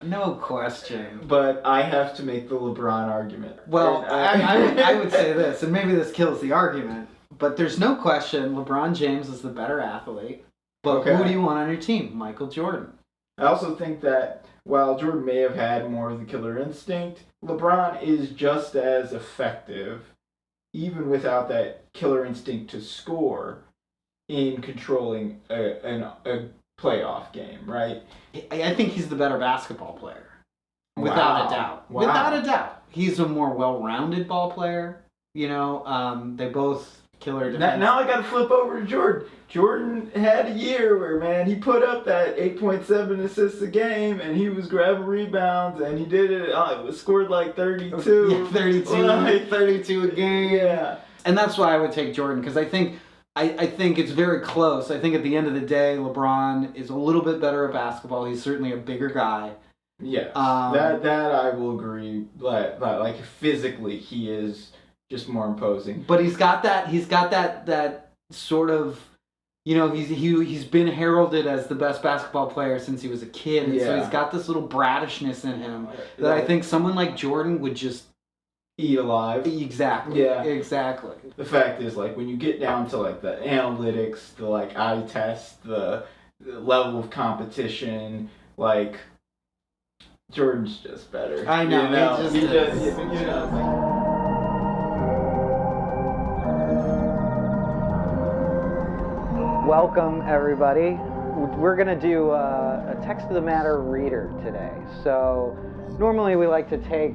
No question. But I have to make the LeBron argument. Well, I would say this, and maybe this kills the argument, but there's no question LeBron James is the better athlete. But who do you want on your team? Michael Jordan. I also think that while Jordan may have had more of the killer instinct, LeBron is just as effective, even without that killer instinct to score, in controlling a playoff game, right? I think he's the better basketball player. Without a doubt. Wow. Without a doubt. He's a more well-rounded ball player. You know, they both killer defense. Now I got to flip over to Jordan. Jordan had a year where, man, he put up that 8.7 assists a game, and he was grabbing rebounds, and he did it, scored like 32. Yeah, 32 a game. Yeah. And that's why I would take Jordan, because I think it's very close. I think at the end of the day, LeBron is a little bit better at basketball. He's certainly a bigger guy. Yes, that I will agree. But like physically, he is just more imposing. But he's got that sort of, you know, he's been heralded as the best basketball player since he was a kid. And so he's got this little brattishness in him that I think someone like Jordan would just eat alive. Exactly. Yeah. Exactly. The fact is, like, when you get down to like the analytics, the like eye test, the level of competition, like, Jordan's just better. I know. You know? He just you know. Welcome, everybody. We're going to do a text of the matter reader today. So normally we like to take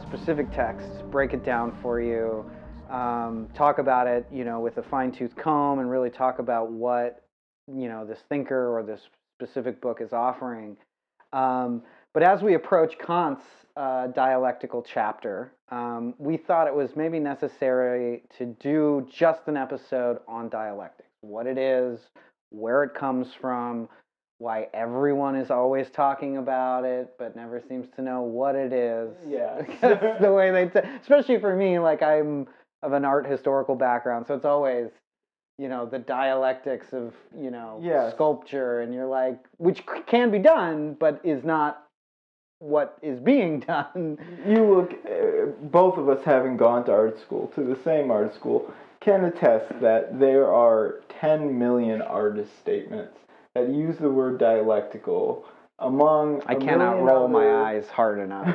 specific texts, break it down for you, talk about it, you know, with a fine-tooth comb, and really talk about what, you know, this thinker or this specific book is offering. But as we approach Kant's Dialectical chapter, we thought it was maybe necessary to do just an episode on dialectics. What it is, where it comes from, why everyone is always talking about it, but never seems to know what it is. Yeah. That's the way especially for me, like I'm of an art historical background, so it's always, you know, the dialectics of, you know, sculpture, and you're like, which can be done, but is not what is being done. You look, both of us having gone to art school, to the same art school, can attest that there are 10 million artist statements that use the word dialectical among I cannot roll my eyes hard enough.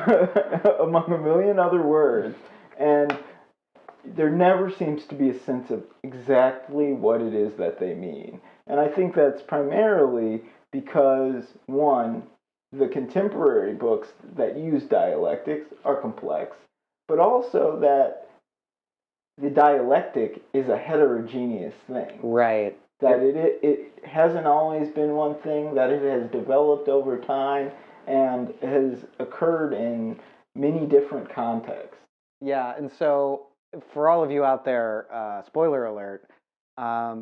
among a million other words, and there never seems to be a sense of exactly what it is that they mean. And I think that's primarily because, one, the contemporary books that use dialectics are complex, but also that the dialectic is a heterogeneous thing. Right. That it hasn't always been one thing, that it has developed over time and has occurred in many different contexts. Yeah, and so for all of you out there, spoiler alert,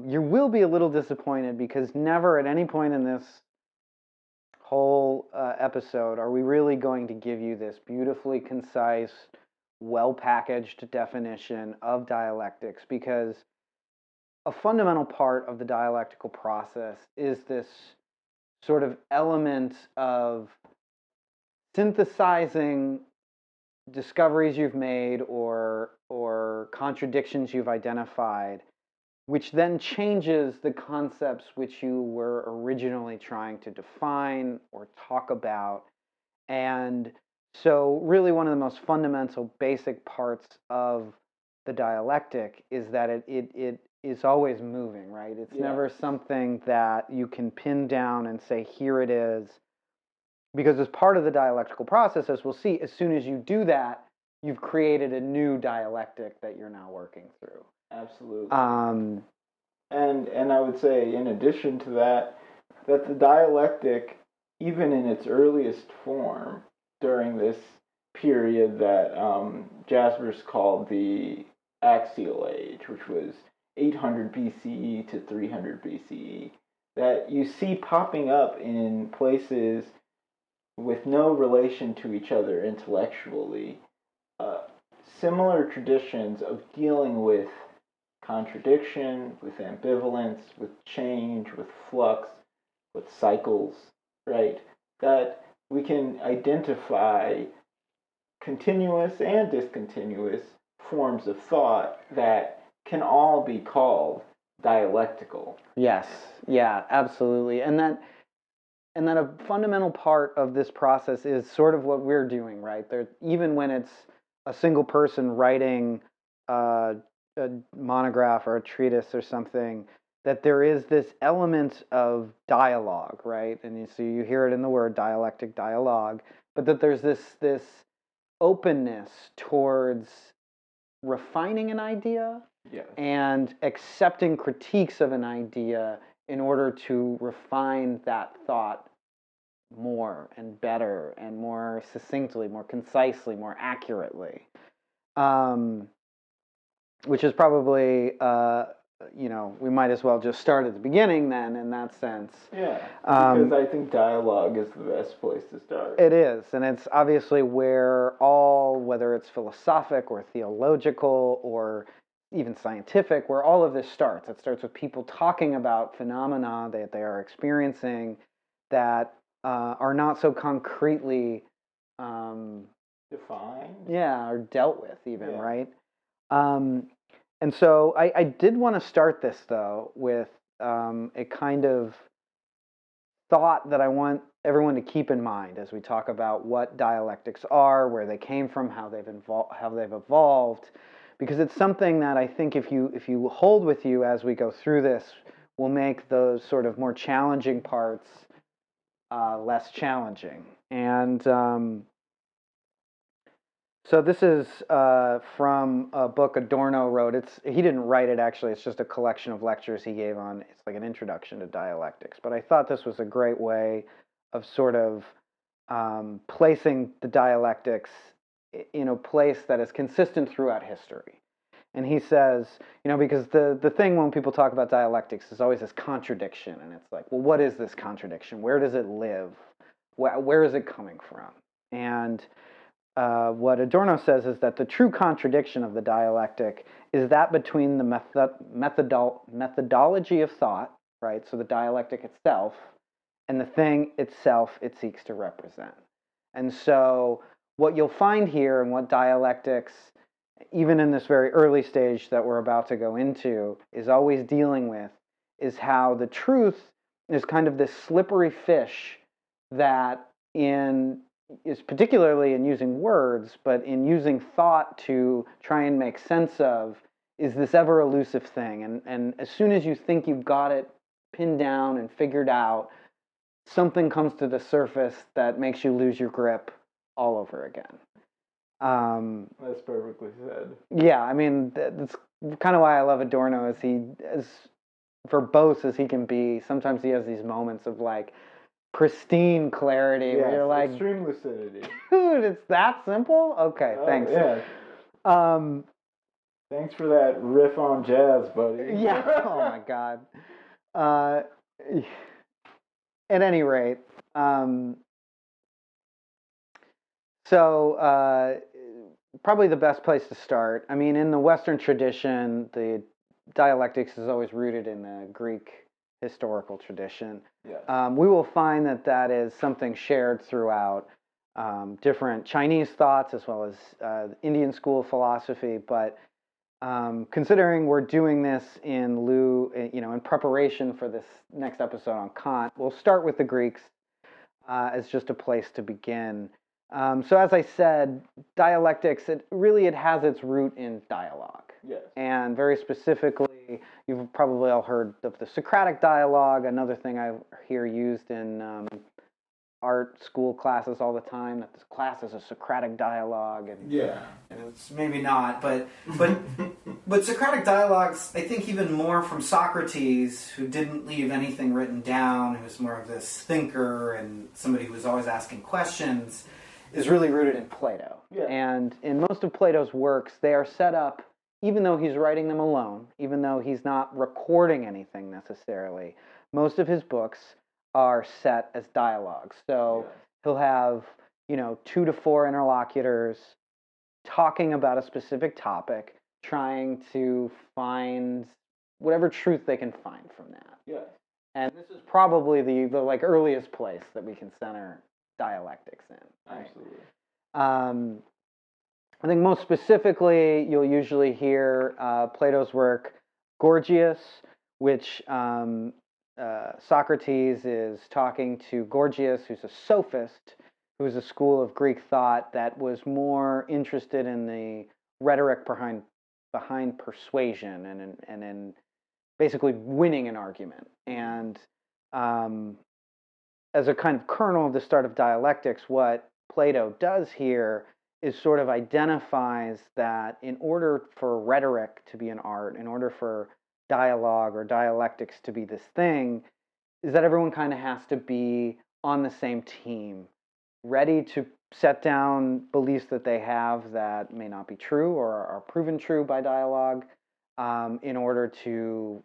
you will be a little disappointed because never at any point in this whole episode are we really going to give you this beautifully concise, well-packaged definition of dialectics, because a fundamental part of the dialectical process is this sort of element of synthesizing discoveries you've made or contradictions you've identified, which then changes the concepts which you were originally trying to define or talk about. And so really one of the most fundamental basic parts of the dialectic is that it is always moving, right? It's never something that you can pin down and say, here it is. Because as part of the dialectical process, as we'll see, as soon as you do that, you've created a new dialectic that you're now working through. Absolutely. And I would say, in addition to that, that the dialectic, even in its earliest form, during this period that Jaspers called the Axial Age, which was 800 BCE to 300 BCE, that you see popping up in places with no relation to each other intellectually, similar traditions of dealing with contradiction, with ambivalence, with change, with flux, with cycles, right? That we can identify continuous and discontinuous forms of thought that can all be called dialectical. Yes, yeah, absolutely. And that a fundamental part of this process is sort of what we're doing, right? There, even when it's a single person writing a monograph or a treatise or something, that there is this element of dialogue, right? And so you hear it in the word dialectic, dialogue, but that there's this openness towards refining an idea, yes, and accepting critiques of an idea in order to refine that thought more and better and more succinctly, more concisely, more accurately. Which is probably, we might as well just start at the beginning then in that sense. Yeah, because I think dialogue is the best place to start. It is, and it's obviously where whether it's philosophic or theological or even scientific, where all of this starts. It starts with people talking about phenomena that they are experiencing that are not so concretely defined. Yeah, or dealt with even, yeah. Right? And so I did want to start this, though, with a kind of thought that I want everyone to keep in mind as we talk about what dialectics are, where they came from, how they've evolved, because it's something that I think if you hold with you as we go through this, will make those sort of more challenging parts less challenging. And so this is from a book Adorno wrote. He didn't write it, actually. It's just a collection of lectures he gave on, it's like an introduction to dialectics. But I thought this was a great way of sort of placing the dialectics in a place that is consistent throughout history. And he says, because the thing when people talk about dialectics is always this contradiction. And it's like, well, what is this contradiction? Where does it live? Where is it coming from? And what Adorno says is that the true contradiction of the dialectic is that between the methodology of thought, right, so the dialectic itself, and the thing itself it seeks to represent. And so what you'll find here and what dialectics, even in this very early stage that we're about to go into, is always dealing with is how the truth is kind of this slippery fish that is particularly in using words, but in using thought to try and make sense of, is this ever elusive thing. And as soon as you think you've got it pinned down and figured out, something comes to the surface that makes you lose your grip all over again. That's perfectly said. Yeah, I mean, that's kind of why I love Adorno, is he, as verbose as he can be, sometimes he has these moments of like, pristine clarity, where you're like, extreme lucidity. Dude, it's that simple? Okay, thanks. Yeah. Thanks for that riff on jazz, buddy. Yeah. Oh my God. At any rate, so probably the best place to start. I mean, in the Western tradition, the dialectics is always rooted in the Greek historical tradition. Yes. We will find that is something shared throughout different Chinese thoughts as well as Indian school philosophy. But considering we're doing this in preparation for this next episode on Kant, we'll start with the Greeks as just a place to begin. So as I said, dialectics, it has its root in dialogue. Yes. And very specifically, you've probably all heard of the Socratic dialogue, another thing I hear used in art school classes all the time, that this class is a Socratic dialogue. And it's maybe not, but Socratic dialogues, I think even more from Socrates, who didn't leave anything written down, who was more of this thinker and somebody who was always asking questions, is really rooted in Plato. Yeah. And in most of Plato's works, they are set up, even though he's writing them alone, even though he's not recording anything necessarily, most of his books are set as dialogues. So he'll have, 2 to 4 interlocutors talking about a specific topic, trying to find whatever truth they can find from that. Yeah. And this is probably the earliest place that we can center dialectics in. Right? Absolutely. I think most specifically, you'll usually hear Plato's work Gorgias, which Socrates is talking to Gorgias, who's a sophist, who's a school of Greek thought that was more interested in the rhetoric behind persuasion and in basically winning an argument. And as a kind of kernel of the start of dialectics, what Plato does here is sort of identifies that in order for rhetoric to be an art, in order for dialogue or dialectics to be this thing, is that everyone kind of has to be on the same team, ready to set down beliefs that they have that may not be true or are proven true by dialogue, in order to,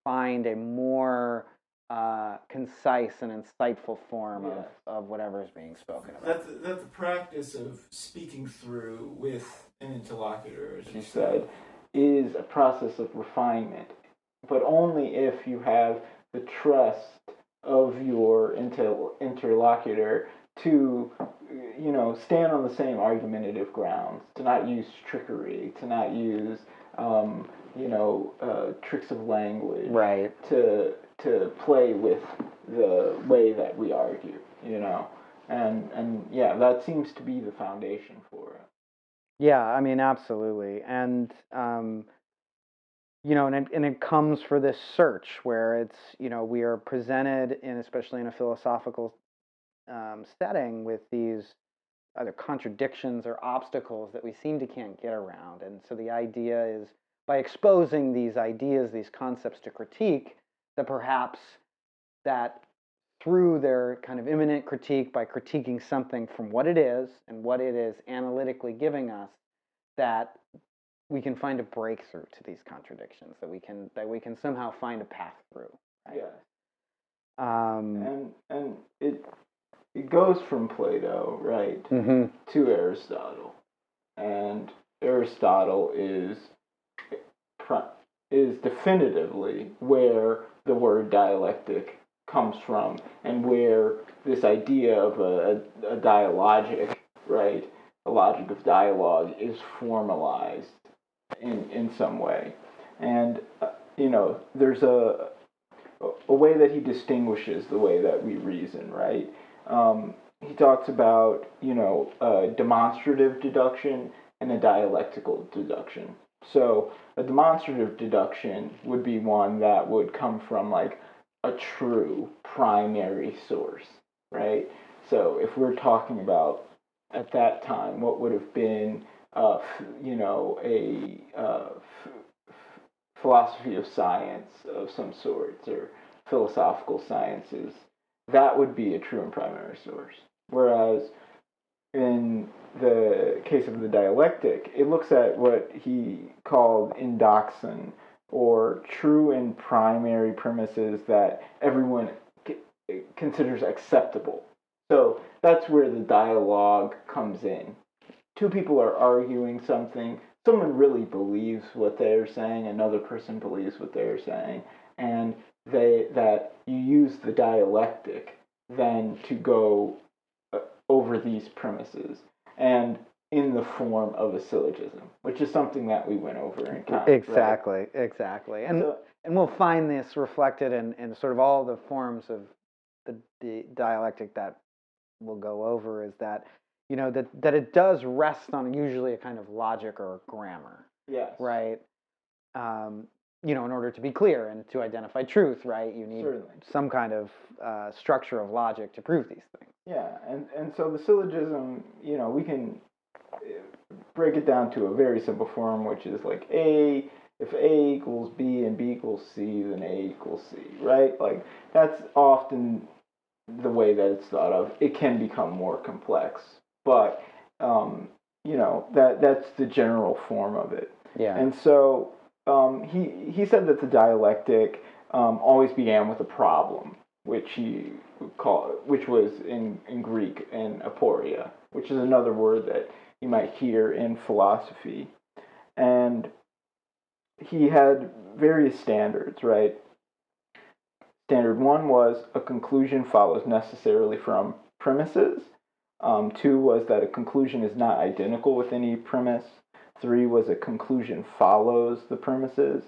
find a more concise and insightful form of whatever is being spoken about. That the practice of speaking through with an interlocutor, as you said, is a process of refinement, but only if you have the trust of your interlocutor to, stand on the same argumentative grounds, to not use trickery, to not use, tricks of language, right? To play with the way that we argue, and yeah, that seems to be the foundation for it. Yeah, I mean, absolutely, and and it comes for this search where it's we are presented especially in a philosophical setting with these either contradictions or obstacles that we seem to can't get around, and so the idea is by exposing these ideas, these concepts to critique, that perhaps that through their kind of immanent critique, by critiquing something from what it is and what it is analytically giving us, that we can find a breakthrough to these contradictions, that we can somehow find a path through. Right? Yes. And it goes from Plato, right, to Aristotle, and Aristotle is definitively where the word dialectic comes from, and where this idea of a dialogic, right, a logic of dialogue is formalized in some way. And there's a way that he distinguishes the way that we reason, right? He talks about a demonstrative deduction and a dialectical deduction. So a demonstrative deduction would be one that would come from like a true primary source, right? So if we're talking about at that time what would have been a philosophy of science of some sorts or philosophical sciences, that would be a true and primary source. Whereas in the case of the dialectic, it looks at what he called endoxon, or true and primary premises that everyone considers acceptable. So that's where the dialogue comes in. Two people are arguing something, someone really believes what they're saying, another person believes what they're saying, and that you use the dialectic then to go over these premises, and in the form of a syllogism, which is something that we went over in Kant. Exactly, right? exactly. And we'll find this reflected in sort of all the forms of the dialectic that we'll go over, is that that it does rest on usually a kind of logic or grammar. Yes. Right. In order to be clear and to identify truth, right, you need some kind of structure of logic to prove these things. Yeah, and so the syllogism, we can break it down to a very simple form, which is like if A equals B and B equals C, then A equals C, right? Like, that's often the way that it's thought of. It can become more complex, but, that's the general form of it. Yeah. And so he said that the dialectic always began with a problem, which was in Greek an aporia, which is another word that you might hear in philosophy. And he had various standards, right? Standard one was a conclusion follows necessarily from premises. 2 was that a conclusion is not identical with any premise. 3 was a conclusion follows the premises.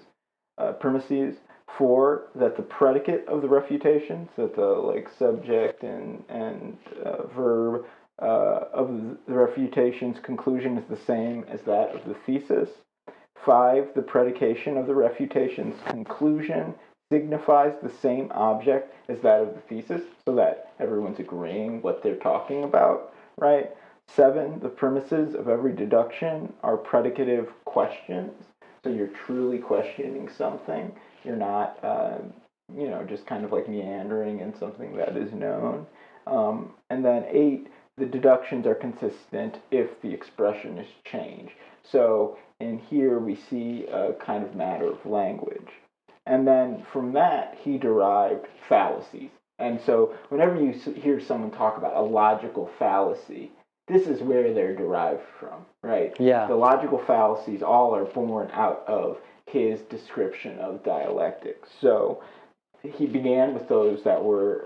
4, that the predicate of the refutation, so that the subject and verb of the refutation's conclusion is the same as that of the thesis. 5, the predication of the refutation's conclusion signifies the same object as that of the thesis, so that everyone's agreeing what they're talking about, right? 7, the premises of every deduction are predicative questions, so you're truly questioning something. You're not, just kind of meandering in something that is known. And then 8, the deductions are consistent if the expression is changed. So in here we see a kind of matter of language. And then from that, he derived fallacies. And so whenever you hear someone talk about a logical fallacy, this is where they're derived from, right? Yeah. The logical fallacies all are born out of his description of dialectics. So he began with those that were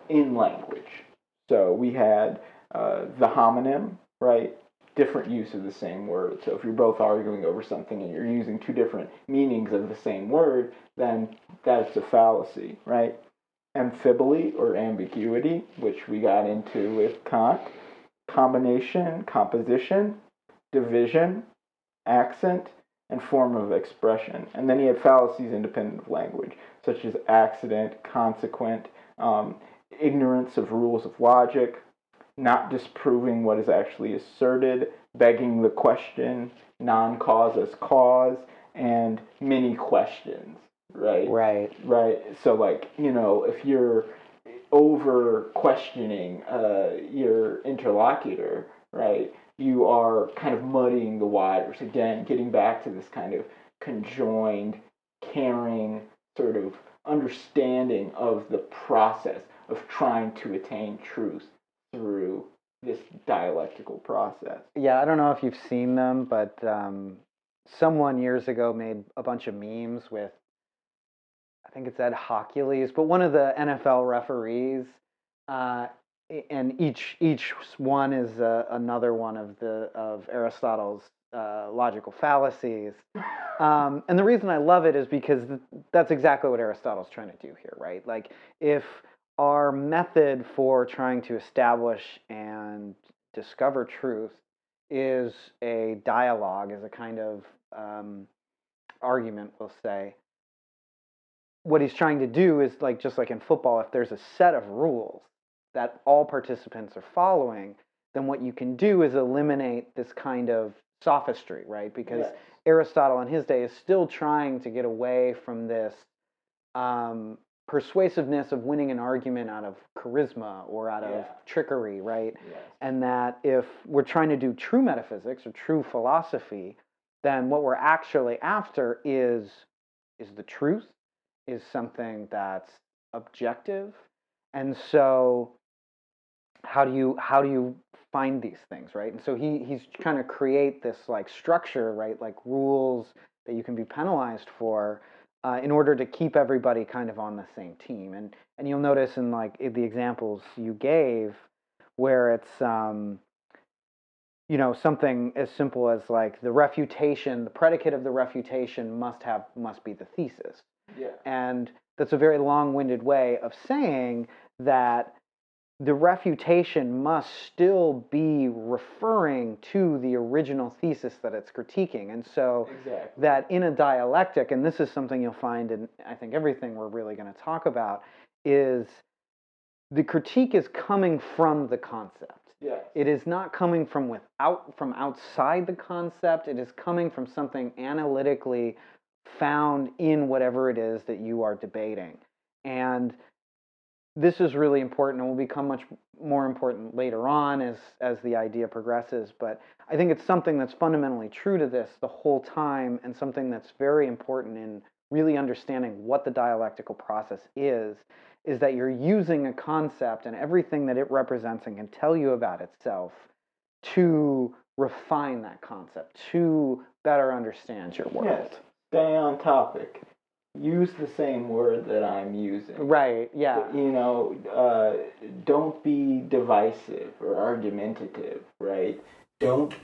in language. So we had the homonym, right? Different use of the same word. So if you're both arguing over something and you're using 2 different meanings of the same word, then that's a fallacy, right? Amphiboly or ambiguity, which we got into with Kant. Combination, composition, division, accent, and form of expression. And then he had fallacies independent of language, such as accident, consequent, ignorance of rules of logic, not disproving what is actually asserted, begging the question, non-cause as cause, and many questions, right? Right. So, if you're over questioning your interlocutor, right, you are kind of muddying the waters. Again, getting back to this kind of conjoined, caring sort of understanding of the process of trying to attain truth through this dialectical process. Yeah, I don't know if you've seen them, but someone years ago made a bunch of memes with, I think it's Ed Hockley's, but one of the NFL referees, and each one is another one of Aristotle's logical fallacies. And the reason I love it is because that's exactly what Aristotle's trying to do here, right? Like, if our method for trying to establish and discover truth is a dialogue, is a kind of argument, we'll say, what he's trying to do is, just like in football, if there's a set of rules that all participants are following, then what you can do is eliminate this kind of sophistry, right? Because Yes. Aristotle in his day is still trying to get away from this persuasiveness of winning an argument out of charisma or out of trickery, right? Yes. And that if we're trying to do true metaphysics or true philosophy, then what we're actually after is the truth, is something that's objective. And so how do you find these things, right? And so he's trying to create this structure, right? Like rules that you can be penalized for, in order to keep everybody kind of on the same team. And you'll notice in the examples you gave, where it's something as simple as the refutation, the predicate of the refutation must be the thesis. Yeah. And that's a very long-winded way of saying that the refutation must still be referring to the original thesis that it's critiquing. And so that in a dialectic, and this is something you'll find in, I think, everything we're really going to talk about, is the critique is coming from the concept. Yes. It is not coming from outside the concept. It is coming from something analytically found in whatever it is that you are debating. And this is really important and will become much more important later on as the idea progresses. But I think it's something that's fundamentally true to this the whole time, and something that's very important in really understanding what the dialectical process is that you're using a concept and everything that it represents and can tell you about itself to refine that concept, to better understand your world. Yes. Stay on topic. use the same word that I'm using. Right, yeah. Don't be divisive or argumentative, right? Don't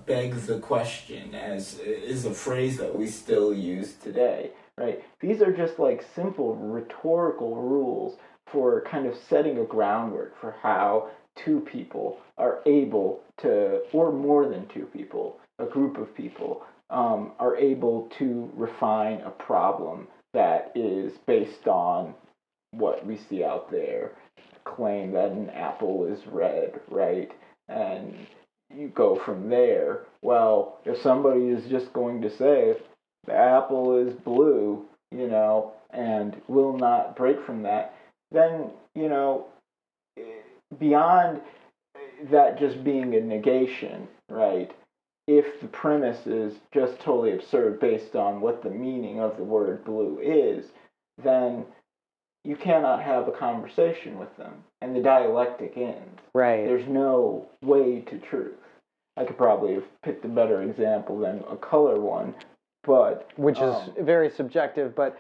begs the question, as is a phrase that we still use today, right? These are just like simple rhetorical rules for kind of setting a groundwork for how two people are able to, or more than two people, a group of people, are able to refine a problem that is based on what we see out there. Claim that an apple is red, right? And you go from there. Well, if somebody is just going to say the apple is blue, and will not break from that, then, beyond that just being a negation, right? If the premise is just totally absurd based on what the meaning of the word blue is, then you cannot have a conversation with them, and the dialectic ends. Right. There's no way to truth. I could probably have picked a better example than a color one, but which is very subjective. But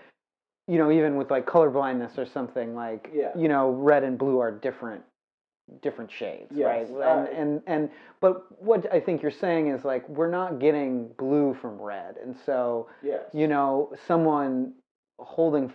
even with like color blindness or something, like red and blue are different shades, yes. right? And but what I think you're saying is like we're not getting blue from red, and so yes. Someone holding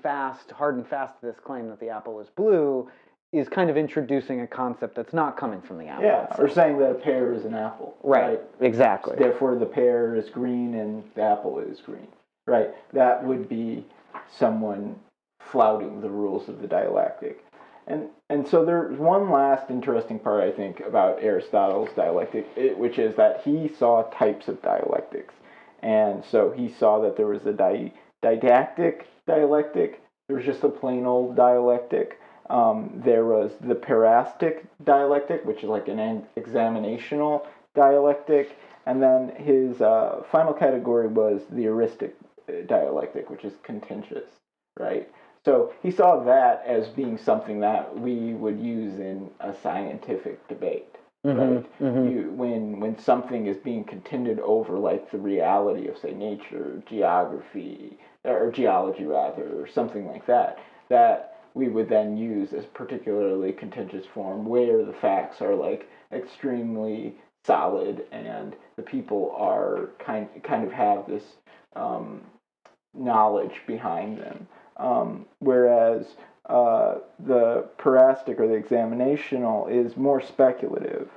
hard and fast to this claim that the apple is blue is kind of introducing a concept that's not coming from the apple. Yeah, itself. Or saying that a pear is an apple. Right, exactly. Therefore, the pear is green and the apple is green. Right, that would be someone flouting the rules of the dialectic. And so there's one last interesting part, I think, about Aristotle's dialectic, which is that he saw types of dialectics. And so he saw that there was a didactic dialectic, there was just a plain old dialectic. There was the parastic dialectic, which is like an examinational dialectic. And then his final category was the heuristic dialectic, which is contentious, right? So he saw that as being something that we would use in a scientific debate, right? When something is being contended over, like the reality of, say, nature, geography, or geology rather, or something like that, that we would then use as particularly contentious form where the facts are like extremely solid and the people are kind of have this knowledge behind them. Whereas the parastic or the examinational is more speculative.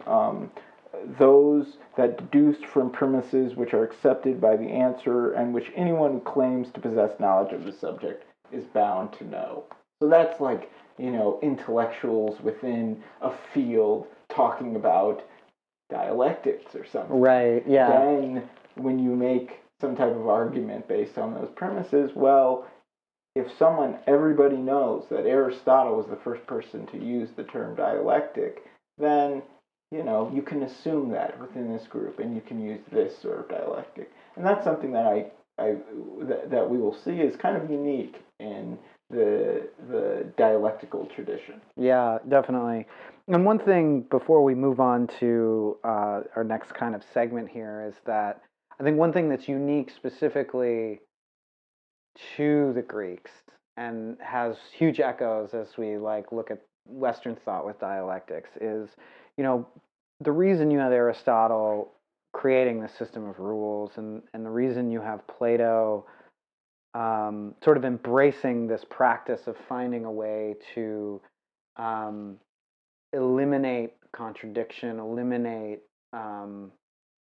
Those that deduced from premises which are accepted by the answerer and which anyone who claims to possess knowledge of the subject is bound to know. So that's like, intellectuals within a field talking about dialectics or something. Right, yeah. Then when you make some type of argument based on those premises, well, if everybody knows that Aristotle was the first person to use the term dialectic, then, you can assume that within this group and you can use this sort of dialectic. And that's something that that we will see is kind of unique in the dialectical tradition. Yeah, definitely. And one thing before we move on to our next kind of segment here is that I think one thing that's unique specifically to the Greeks and has huge echoes as we look at Western thought with dialectics is, the reason you have Aristotle creating this system of rules and the reason you have Plato sort of embracing this practice of finding a way to eliminate contradiction, eliminate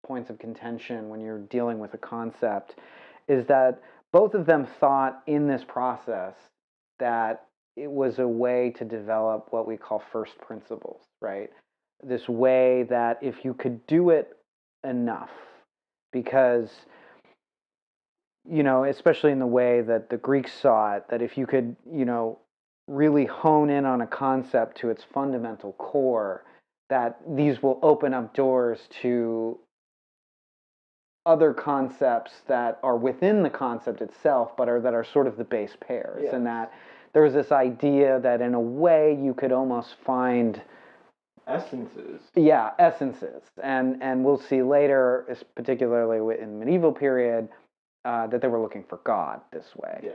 points of contention when you're dealing with a concept, is that both of them thought in this process that it was a way to develop what we call first principles, right? This way that if you could do it enough, because, especially in the way that the Greeks saw it, that if you could, really hone in on a concept to its fundamental core, that these will open up doors to other concepts that are within the concept itself, but that are sort of the base pairs. Yes. And that there was this idea that in a way you could almost find essences. Yeah, essences. And we'll see later, particularly in the medieval period, that they were looking for God this way. Yes.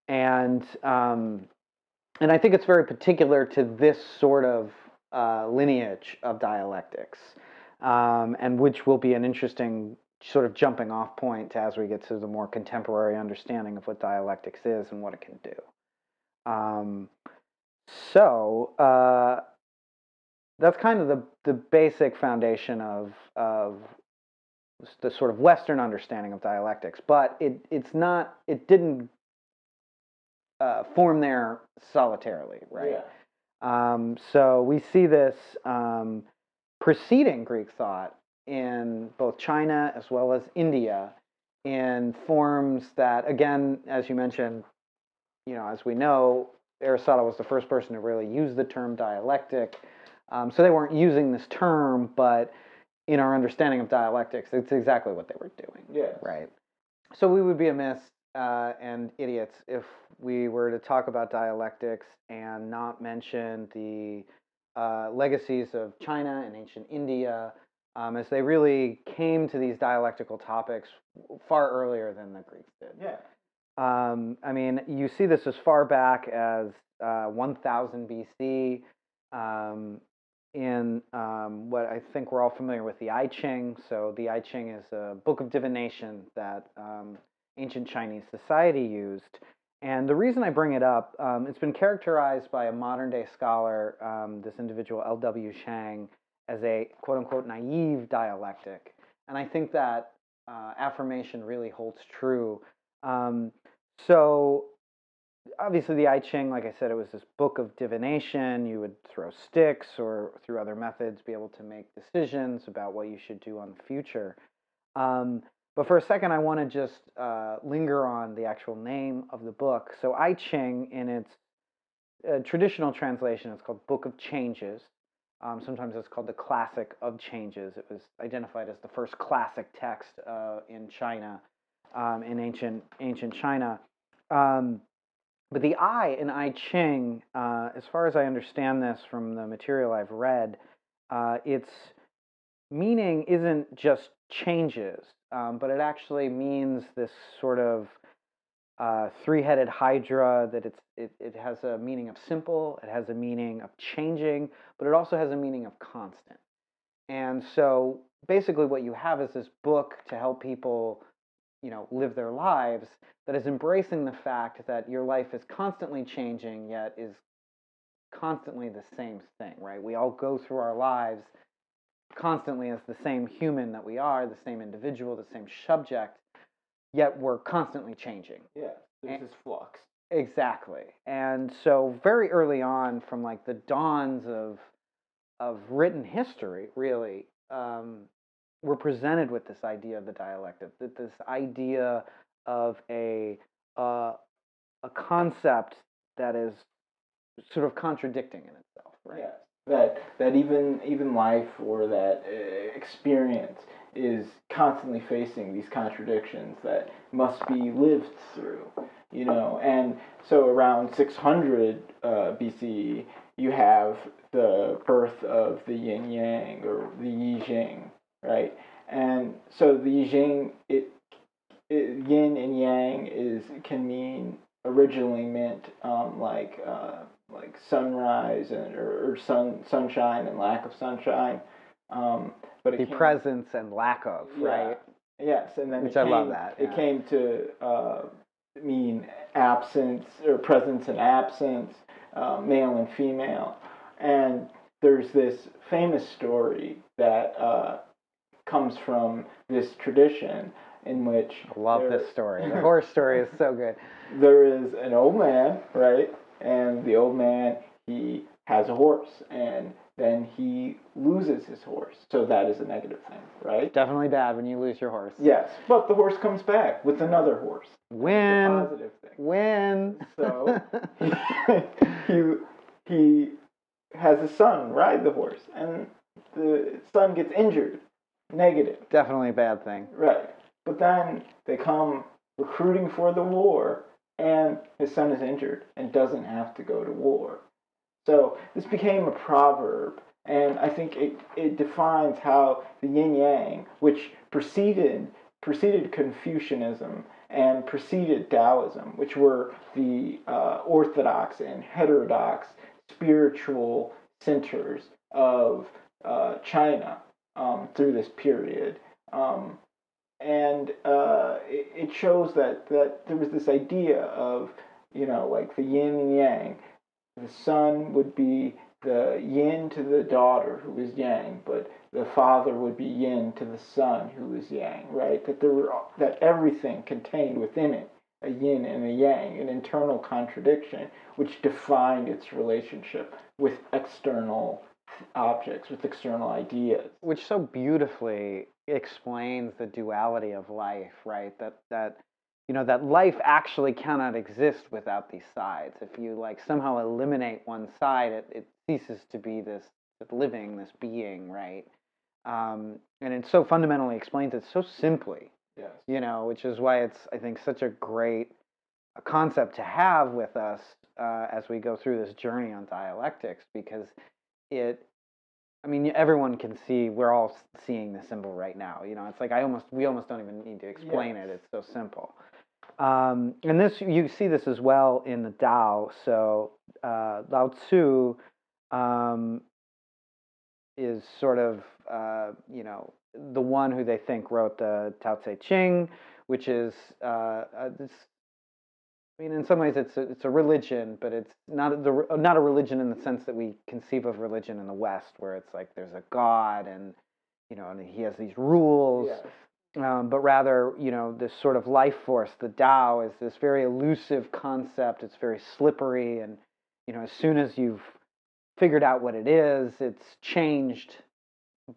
And I think it's very particular to this sort of lineage of dialectics, and which will be an interesting sort of jumping off point as we get to the more contemporary understanding of what dialectics is and what it can do. So that's kind of the basic foundation of the sort of Western understanding of dialectics, but it didn't form there solitarily, right? Yeah. So we see this preceding Greek thought in both China as well as India in forms that, again, as you mentioned, as we know, Aristotle was the first person to really use the term dialectic. So they weren't using this term, but in our understanding of dialectics, it's exactly what they were doing. Yeah. Right. So we would be amiss and idiots if we were to talk about dialectics and not mention the legacies of China and ancient India, as they really came to these dialectical topics far earlier than the Greeks did. Yeah. I mean, you see this as far back as 1000 BC in what I think we're all familiar with, the I Ching. So the I Ching is a book of divination that ancient Chinese society used. And the reason I bring it up, it's been characterized by a modern day scholar, this individual L.W. Shang, as a quote-unquote naive dialectic. And I think that affirmation really holds true. So obviously the I Ching, like I said, it was this book of divination. You would throw sticks or through other methods be able to make decisions about what you should do on the future. But for a second, I want to just linger on the actual name of the book. So I Ching, in its traditional translation, it's called Book of Changes. Sometimes it's called the Classic of Changes. It was identified as the first classic text in China, in ancient China. But the I in I Ching, as far as I understand this from the material I've read, its meaning isn't just changes, but it actually means this sort of three-headed hydra, that it has a meaning of simple, it has a meaning of changing, but it also has a meaning of constant. And so basically what you have is this book to help people live their lives, that is embracing the fact that your life is constantly changing, yet is constantly the same thing, right? We all go through our lives constantly as the same human that we are, the same individual, the same subject, yet we're constantly changing. Yeah, there's this flux. Exactly. And so very early on, from like the dawns of written history, really, we're presented with this idea of the dialectic, that this idea of a concept that is sort of contradicting in itself, right? Yeah. That even life or that experience is constantly facing these contradictions that must be lived through, And so around 600 BCE, you have the birth of the Yin Yang or the Yi Jing, right? And so the Yi Jing, yin and yang can mean, originally meant like sunrise or sunshine and lack of sunshine, but the presence and lack of, right? Yes, and then I love that. It came to mean absence or presence and absence, male and female, and there's this famous story that comes from this tradition in which I love this story. The horse story is so good. There is an old man, right? And the old man, he has a horse, and then he loses his horse. So that is a negative thing, right? Definitely bad when you lose your horse. Yes, but the horse comes back with another horse. Win. It's a positive thing. Win. So he has a son ride the horse, and the son gets injured. Negative. Definitely a bad thing. Right. But then they come recruiting for the war, and his son is injured and doesn't have to go to war. So this became a proverb, and I think it defines how the yin yang, which preceded Confucianism and preceded Taoism, which were the orthodox and heterodox spiritual centers of China through this period. And it shows that there was this idea of, like the yin and yang. The son would be the yin to the daughter who is yang, but the father would be yin to the son who is yang, right? That everything contained within it a yin and a yang, an internal contradiction, which defined its relationship with external objects, with external ideas. Which so beautifully explains the duality of life, right? That life actually cannot exist without these sides. If you somehow eliminate one side, it ceases to be this living, this being, right? And it so fundamentally explains it so simply. Yes. Which is why it's, I think, such a great concept to have with us as we go through this journey on dialectics, because everyone can see, we're all seeing the symbol right now. It's like we almost don't even need to explain it. It's so simple. And you see this as well in the Tao. So Lao Tzu is sort of, the one who they think wrote the Tao Te Ching, which is this. In some ways, it's a religion, but it's not a religion in the sense that we conceive of religion in the West, where it's like there's a God and and he has these rules. Yes. But rather, this sort of life force, the Tao, is this very elusive concept. It's very slippery, and as soon as you've figured out what it is, it's changed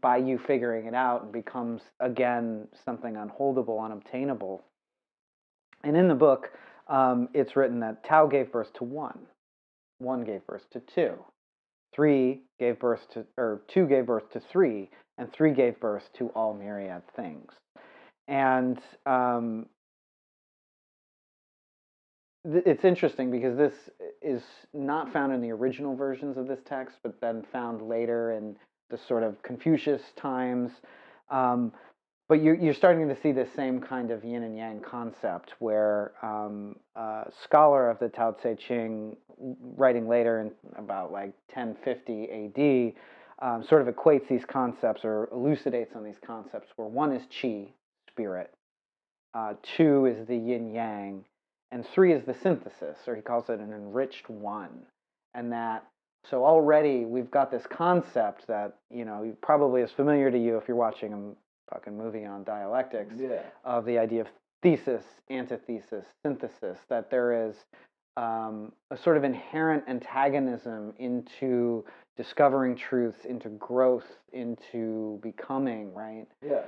by you figuring it out and becomes again something unholdable, unobtainable. And in the book, it's written that Tao gave birth to one gave birth to two, two gave birth to three, and three gave birth to all myriad things. And it's interesting because this is not found in the original versions of this text, but then found later in the sort of Confucius times. But you're starting to see this same kind of yin and yang concept, where a scholar of the Tao Te Ching, writing later in about 1050 AD, sort of equates these concepts or elucidates on these concepts, where one is qi, spirit, two is the yin yang, and three is the synthesis, or he calls it an enriched one. And so already we've got this concept that probably is familiar to you if you're watching a fucking movie on dialectics, of the idea of thesis, antithesis, synthesis, that there is a sort of inherent antagonism into discovering truths, into growth, into becoming, right? Yes.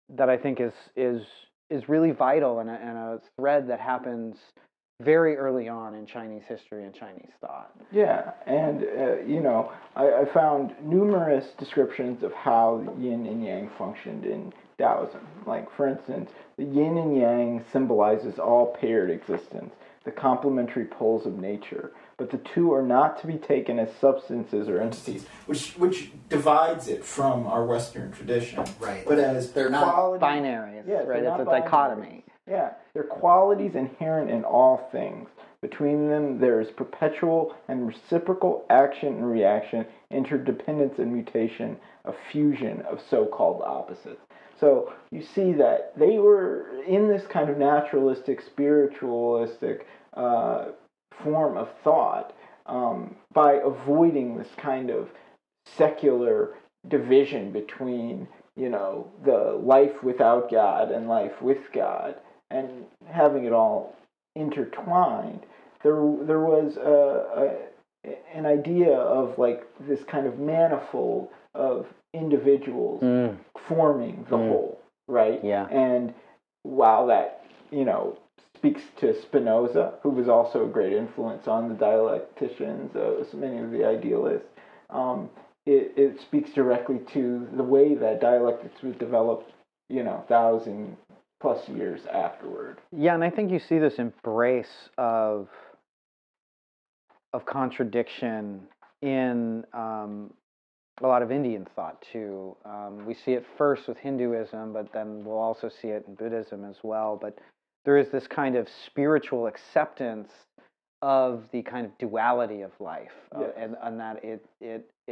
That I think is really vital, and a thread that happens very early on in Chinese history and Chinese thought. Yeah, and I found numerous descriptions of how yin and yang functioned in Taoism. Like, for instance, the yin and yang symbolizes all paired existence, the complementary poles of nature, but the two are not to be taken as substances or entities, which divides it from our Western tradition. Right. But as they're not binaries, right? It's a dichotomy. Yeah, they're qualities inherent in all things. Between them, there is perpetual and reciprocal action and reaction, interdependence and mutation, a fusion of so-called opposites. So you see that they were in this kind of naturalistic, spiritualistic form of thought by avoiding this kind of secular division between, the life without God and life with God, and having it all intertwined. There was an idea of this kind of manifold of individuals forming the whole, right? Yeah. And while that, speaks to Spinoza, who was also a great influence on the dialecticians, so many of the idealists, it speaks directly to the way that dialectics was developed, 1,000+ years afterward. Yeah, and I think you see this embrace of contradiction in a lot of Indian thought too. We see it first with Hinduism, but then we'll also see it in Buddhism as well. But there is this kind of spiritual acceptance of the kind of duality of life, Yes. and that it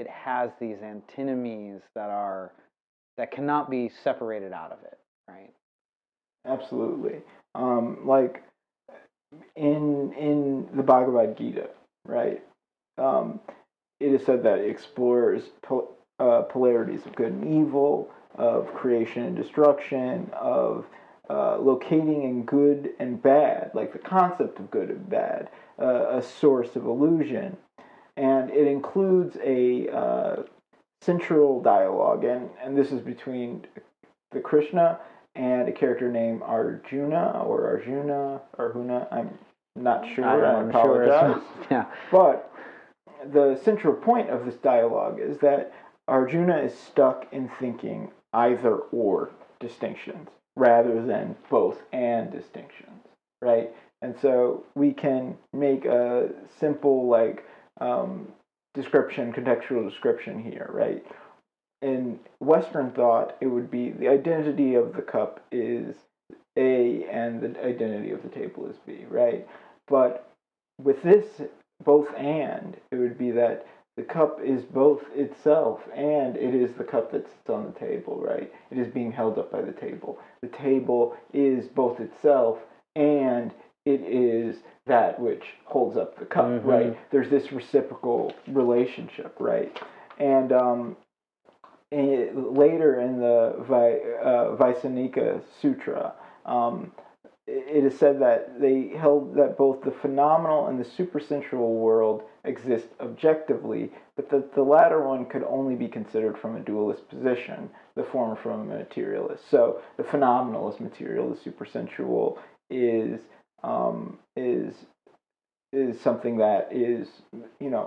has these antinomies that cannot be separated out of it, right? Absolutely. Like in the Bhagavad Gita, right? It is said that it explores polarities of good and evil, of creation and destruction, of locating in good and bad, like the concept of good and bad, a source of illusion. And it includes a central dialogue, and this is between the Krishna and a character named Arjuna. I'm not sure. I apologize. Sure. Yeah. But the central point of this dialogue is that Arjuna is stuck in thinking either or distinctions rather than both and distinctions, right? And so we can make a simple contextual description here, right? In Western thought, it would be the identity of the cup is A and the identity of the table is B, right? But with this both and, it would be that the cup is both itself and it is the cup that sits on the table, right? It is being held up by the table. The table is both itself and it is that which holds up the cup, right? There's this reciprocal relationship, right? And later in the Vaisanika Sutra, it is said that they held that both the phenomenal and the supersensual world exist objectively, but that the latter one could only be considered from a dualist position, the former from a materialist. So the phenomenal is material, the supersensual is something that is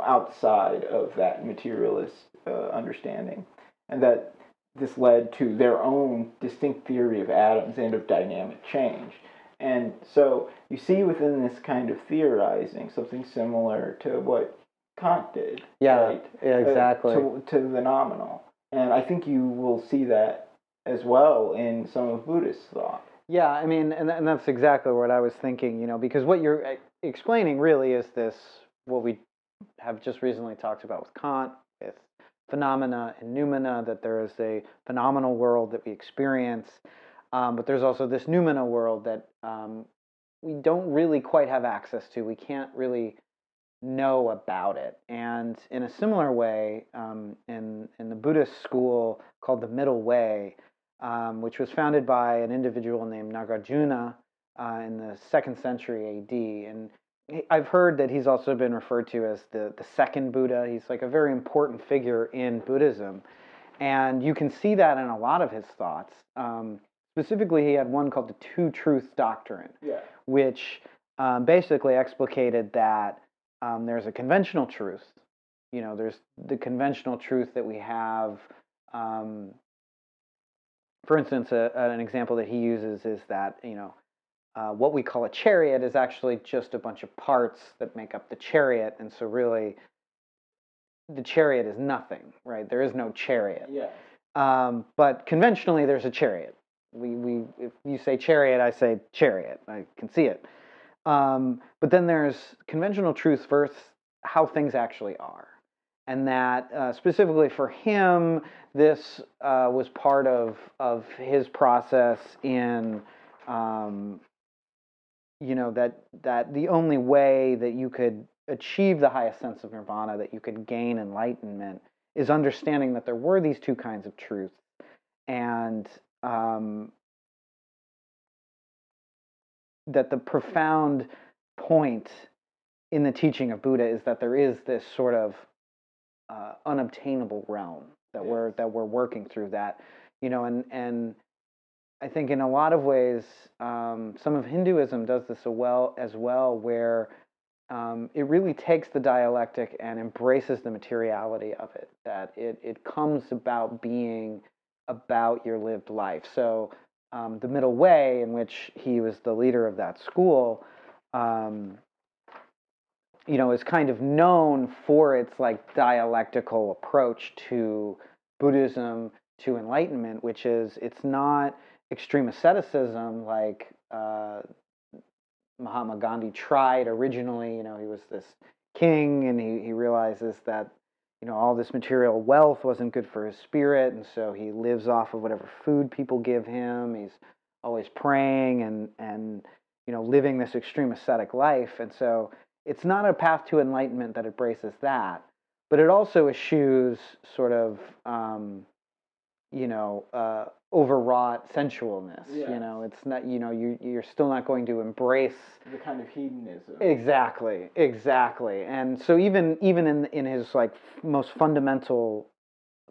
outside of that materialist understanding, and that this led to their own distinct theory of atoms and of dynamic change. And so you see within this kind of theorizing something similar to what Kant did. Yeah, right? exactly. To the nominal. And I think you will see that as well in some of Buddhist thought. Yeah, I mean, and that's exactly what I was thinking, because what you're explaining really is what we have just recently talked about with Kant, with phenomena and noumena, that there is a phenomenal world that we experience, but there's also this noumena world that we don't really quite have access to. We can't really know about it. And in a similar way, in the Buddhist school called the Middle Way, which was founded by an individual named Nagarjuna in the 2nd century AD. And I've heard that he's also been referred to as the second Buddha. He's like a very important figure in Buddhism. And you can see that in a lot of his thoughts. Specifically, he had one called the Two Truths Doctrine, which basically explicated that there's a conventional truth. There's the conventional truth that we have. For instance, an example that he uses is that, what we call a chariot is actually just a bunch of parts that make up the chariot. And so really, the chariot is nothing, right? There is no chariot. Yeah. But conventionally, there's a chariot. If you say chariot, I say chariot. I can see it. But then there's conventional truth versus how things actually are. And that specifically for him, this was part of his process in, that the only way that you could achieve the highest sense of nirvana, that you could gain enlightenment, is understanding that there were these two kinds of truth, and that the profound point in the teaching of Buddha is that there is this sort of unobtainable realm that we're working through. That, and I think in a lot of ways, some of Hinduism does this as well, where it really takes the dialectic and embraces the materiality of it. That it comes about being about your lived life. So the Middle Way, in which he was the leader of that school, is kind of known for its like dialectical approach to Buddhism, to enlightenment, which is, it's not extreme asceticism like Mahatma Gandhi tried originally. He was this king, and he realizes that all this material wealth wasn't good for his spirit, and so he lives off of whatever food people give him. He's always praying and living this extreme ascetic life, and so it's not a path to enlightenment that embraces that, but it also eschews sort of overwrought sensualness. Yeah. It's not, you're still not going to embrace The kind of hedonism. exactly, and so even in his like most fundamental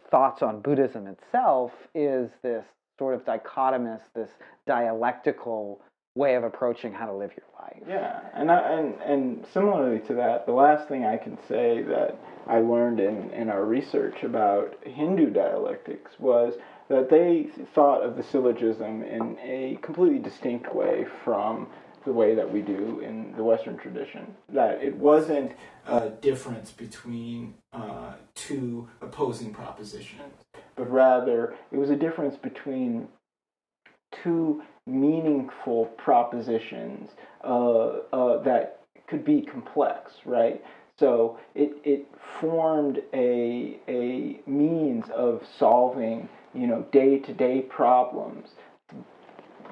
thoughts on Buddhism itself is this sort of dichotomous, this dialectical way of approaching how to live your life. Yeah, and similarly to that, the last thing I can say that I learned in our research about Hindu dialectics was that they thought of the syllogism in a completely distinct way from the way that we do in the Western tradition. That it wasn't a difference between two opposing propositions, but rather it was a difference between two meaningful propositions that could be complex, right? So it formed a means of solving day-to-day problems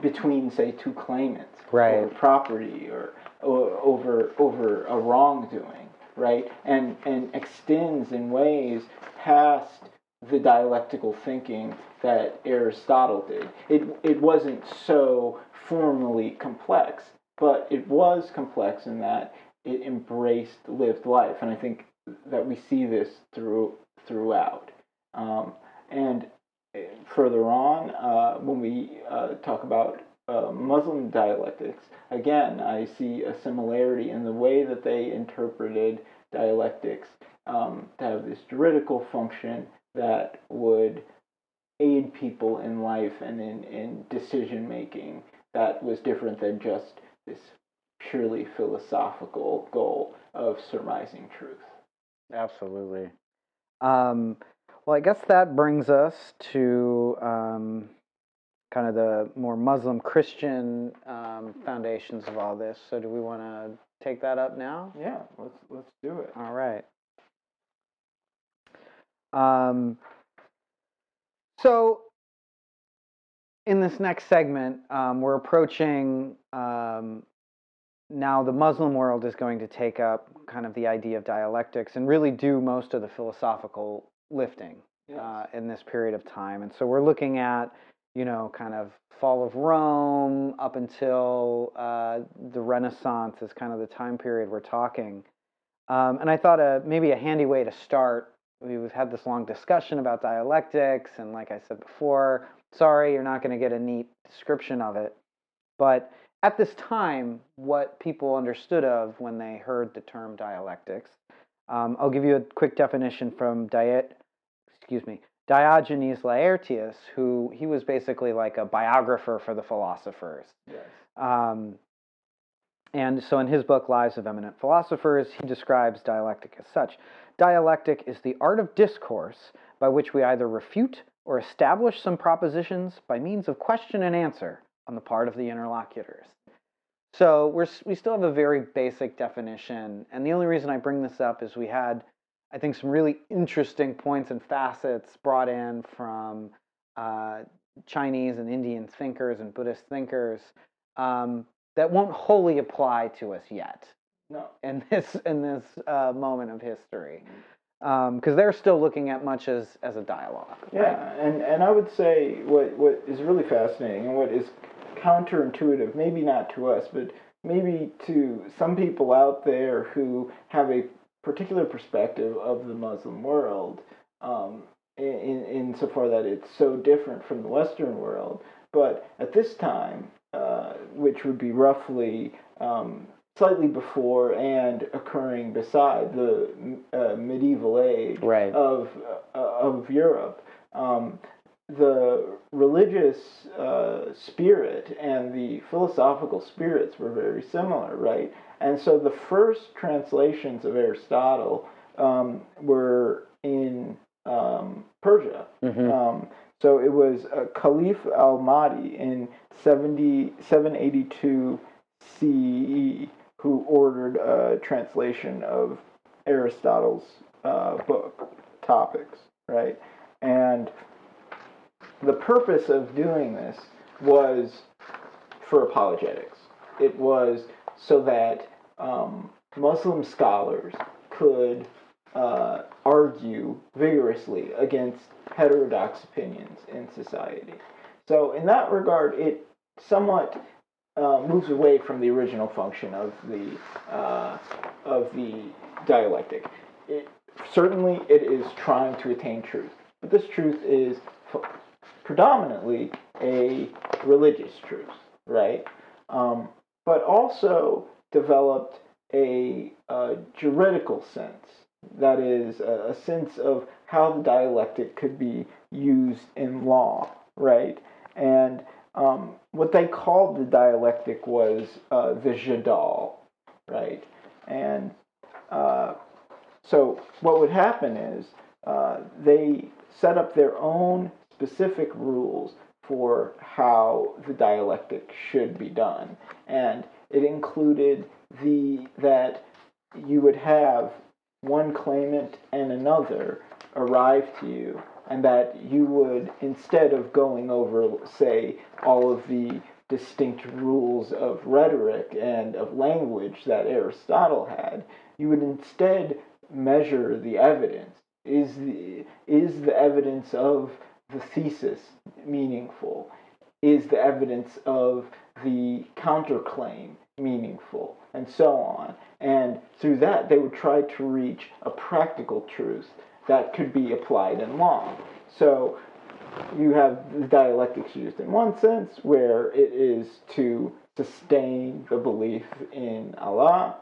between, say, two claimants, right, over property or over a wrongdoing, right? And extends in ways past the dialectical thinking that Aristotle did. It wasn't so formally complex, but it was complex in that it embraced lived life, and I think that we see this throughout. And further on, when we talk about Muslim dialectics, again, I see a similarity in the way that they interpreted dialectics to have this juridical function that would aid people in life and in decision making that was different than just this purely philosophical goal of surmising truth. Absolutely. Well, I guess that brings us to kind of the more Muslim Christian foundations of all this. So, do we want to take that up now? Yeah, let's do it. All right. So, in this next segment, we're approaching now the Muslim world is going to take up kind of the idea of dialectics and really do most of the philosophical lifting in this period of time. And so we're looking at, kind of fall of Rome up until the Renaissance is kind of the time period we're talking. And I thought maybe a handy way to start, we've had this long discussion about dialectics, and like I said before, sorry, you're not going to get a neat description of it. But at this time, what people understood of when they heard the term dialectics, I'll give you a quick definition from Diogenes Laertius, who he was basically like a biographer for the philosophers. Yes. And so in his book, Lives of Eminent Philosophers, he describes dialectic as such. Dialectic is the art of discourse by which we either refute or establish some propositions by means of question and answer on the part of the interlocutors. So we still have a very basic definition, and the only reason I bring this up is we had, I think, some really interesting points and facets brought in from Chinese and Indian thinkers and Buddhist thinkers that won't wholly apply to us yet. No. In this moment of history, because they're still looking at much as a dialogue. Yeah, right? and I would say what is really fascinating and what is counterintuitive, maybe not to us, but maybe to some people out there who have a particular perspective of the Muslim world, insofar that it's so different from the Western world. But at this time, which would be roughly slightly before and occurring beside the medieval age of Europe, the religious spirit and the philosophical spirits were very similar, right? And so the first translations of Aristotle were in Persia. Mm-hmm. So it was Caliph al-Mahdi in 782 CE, who ordered a translation of Aristotle's book, Topics, right? And the purpose of doing this was for apologetics. It was so that Muslim scholars could argue vigorously against heterodox opinions in society. So in that regard, it somewhat moves away from the original function of the dialectic. Certainly, it is trying to attain truth, but this truth is predominantly a religious truth, right? But also developed a juridical sense. That is, a sense of how the dialectic could be used in law, right? And what they called the dialectic was the Jadal, right? And so what would happen is they set up their own specific rules for how the dialectic should be done. And it included that you would have one claimant and another arrive to you, and that you would, instead of going over, say, all of the distinct rules of rhetoric and of language that Aristotle had, you would instead measure the evidence. Is the evidence of the thesis meaningful? Is the evidence of the counterclaim meaningful? And so on. And through that, they would try to reach a practical truth that could be applied in law. So you have the dialectics used in one sense, where it is to sustain the belief in Allah,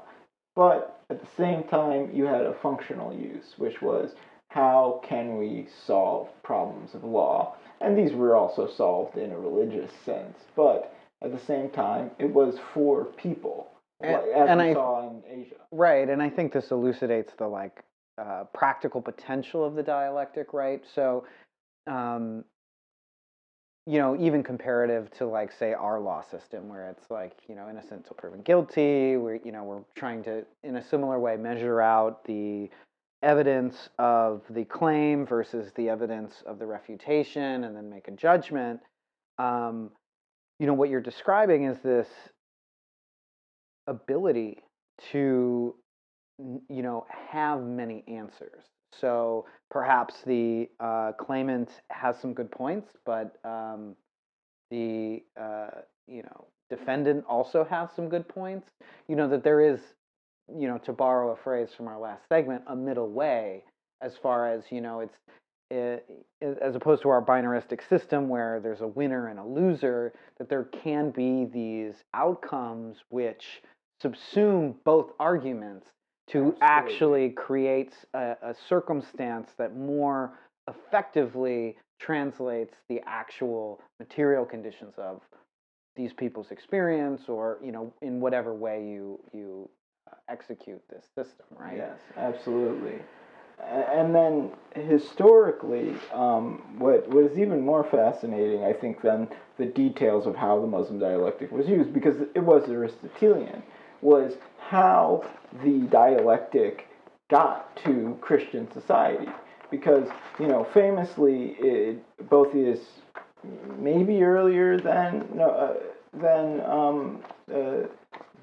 but at the same time, you had a functional use, which was how can we solve problems of law? And these were also solved in a religious sense, but at the same time, it was for people, as we saw in Asia. Right, and I think this elucidates the practical potential of the dialectic, right? So, even comparative to say our law system, where it's innocent till proven guilty, where we're trying to, in a similar way, measure out the evidence of the claim versus the evidence of the refutation, and then make a judgment. What you're describing is this ability to have many answers. So perhaps the claimant has some good points, but the defendant also has some good points. That there is, to borrow a phrase from our last segment, a middle way, as far as as opposed to our binaristic system where there's a winner and a loser, that there can be these outcomes which subsume both arguments to actually create a circumstance that more effectively translates the actual material conditions of these people's experience, or in whatever way you execute this system, right? Yes, absolutely. And then historically, what is even more fascinating, I think, than the details of how the Muslim dialectic was used, because it was Aristotelian, was how the dialectic got to Christian society. Because, famously, Boethius, maybe earlier than the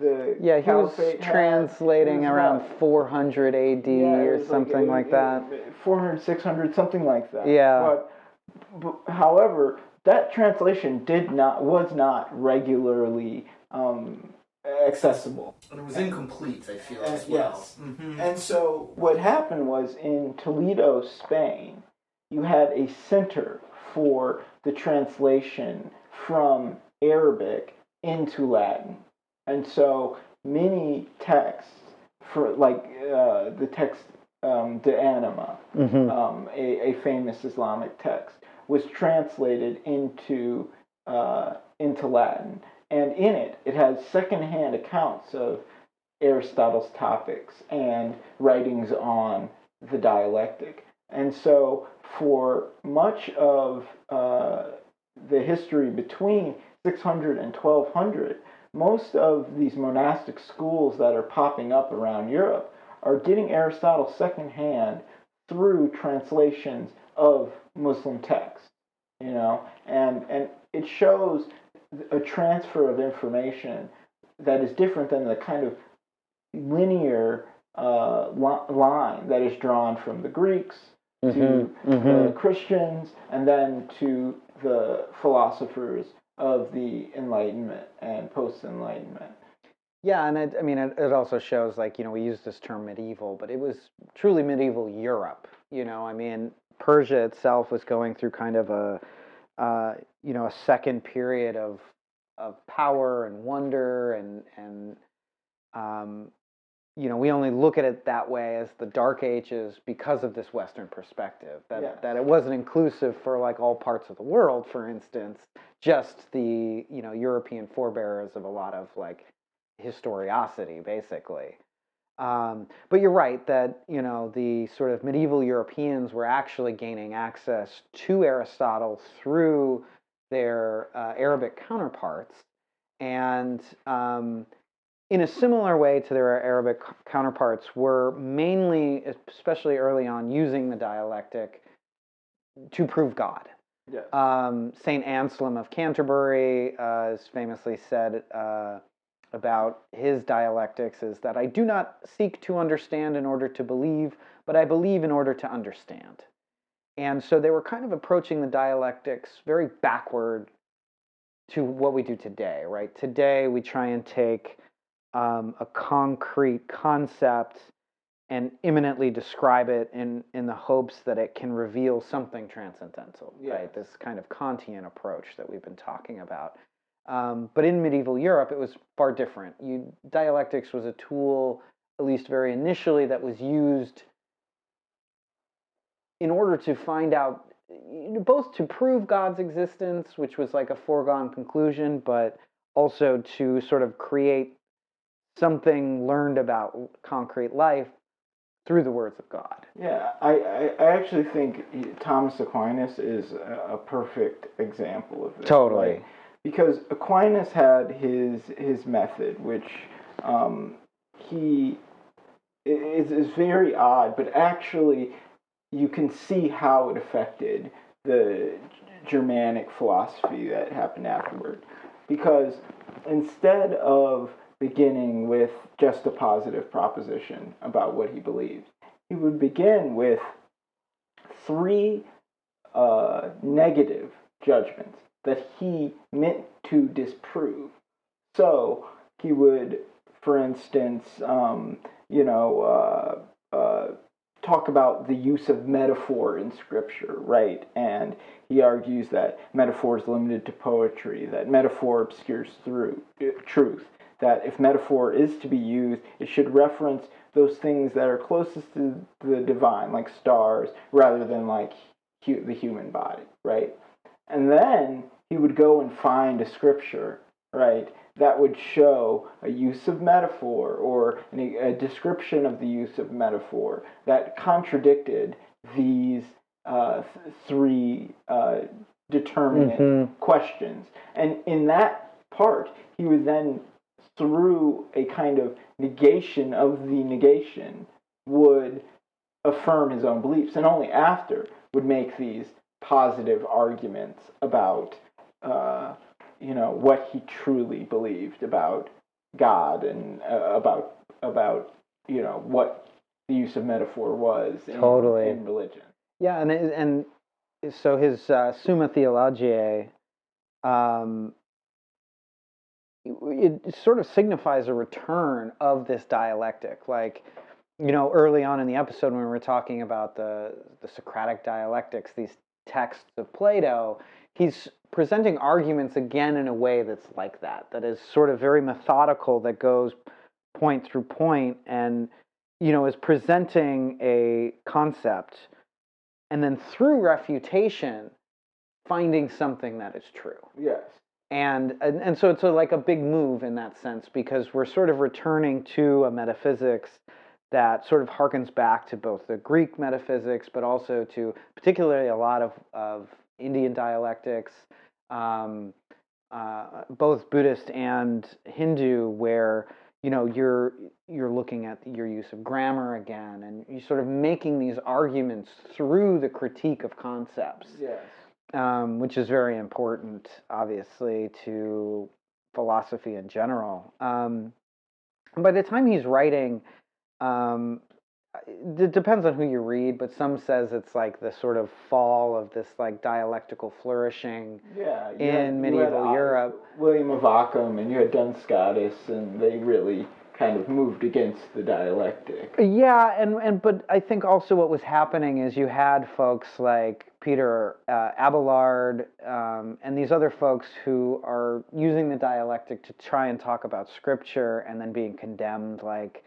he was translating around 400 AD or something like that. 400, 600, something like that. Yeah. But however, that translation was not regularly accessible. And it was incomplete, I feel, as well. Yes. Mm-hmm. And so what happened was, in Toledo, Spain, you had a center for the translation from Arabic into Latin. And so many texts, for the text De Anima, a famous Islamic text, was translated into Latin. And in it has secondhand accounts of Aristotle's Topics and writings on the dialectic. And so for much of the history between 600 and 1200, most of these monastic schools that are popping up around Europe are getting Aristotle secondhand through translations of Muslim texts, and it shows a transfer of information that is different than the kind of linear line that is drawn from the Greeks to the Christians and then to the philosophers of the Enlightenment and post-Enlightenment. Yeah, and it also shows, like, we use this term medieval, but it was truly medieval Europe. Persia itself was going through kind of a second period of power and wonder, and we only look at it that way as the Dark Ages because of this Western perspective, that it wasn't inclusive for like all parts of the world, for instance, just the European forebears of a lot of like historiosity, basically. But you're right that the sort of medieval Europeans were actually gaining access to Aristotle through their Arabic counterparts, and in a similar way to their Arabic counterparts, were mainly, especially early on, using the dialectic to prove God. Yes. Saint Anselm of Canterbury has famously said about his dialectics is that I do not seek to understand in order to believe, but I believe in order to understand. And so they were kind of approaching the dialectics very backward to what we do today, right? Today we try and take a concrete concept and imminently describe it in the hopes that it can reveal something transcendental, right? This kind of Kantian approach that we've been talking about. But in medieval Europe, it was far different. Dialectics was a tool, at least very initially, that was used in order to find out, both to prove God's existence, which was like a foregone conclusion, but also to sort of create something learned about concrete life through the words of God. Yeah, I actually think Thomas Aquinas is a perfect example of this. Totally. Right? Because Aquinas had his method, which he is very odd, but actually you can see how it affected the Germanic philosophy that happened afterward. Because instead of beginning with just a positive proposition about what he believed, he would begin with 3 negative judgments that he meant to disprove. So he would, for instance, talk about the use of metaphor in Scripture, right? And he argues that metaphor is limited to poetry, that metaphor obscures truth, that if metaphor is to be used, it should reference those things that are closest to the divine, like stars, rather than like the human body, right? And then he would go and find a scripture, right, that would show a use of metaphor or a description of the use of metaphor that contradicted these 3 determinate questions. And in that part, he would then, through a kind of negation of the negation, would affirm his own beliefs, and only after would make these positive arguments about what he truly believed about God and about what the use of metaphor was in religion. Yeah, and so his Summa Theologiae, it sort of signifies a return of this dialectic. Like, early on in the episode when we were talking about the Socratic dialectics, these texts of Plato, he's presenting arguments again in a way that's like that is sort of very methodical, that goes point through point, and is presenting a concept, and then through refutation finding something that is true. Yes. And so it's like a big move in that sense, because we're sort of returning to a metaphysics that sort of harkens back to both the Greek metaphysics, but also to particularly a lot of Indian dialectics, both Buddhist and Hindu, where you're looking at your use of grammar again, and you're sort of making these arguments through the critique of concepts. Yes. Which is very important, obviously, to philosophy in general. By the time he's writing, it depends on who you read, but some says it's like the sort of fall of this like dialectical flourishing in medieval Europe. William of Ockham and you had Duns Scotus, and they really kind of moved against the dialectic. Yeah, but I think also what was happening is you had folks like Peter Abelard and these other folks who are using the dialectic to try and talk about scripture and then being condemned. Like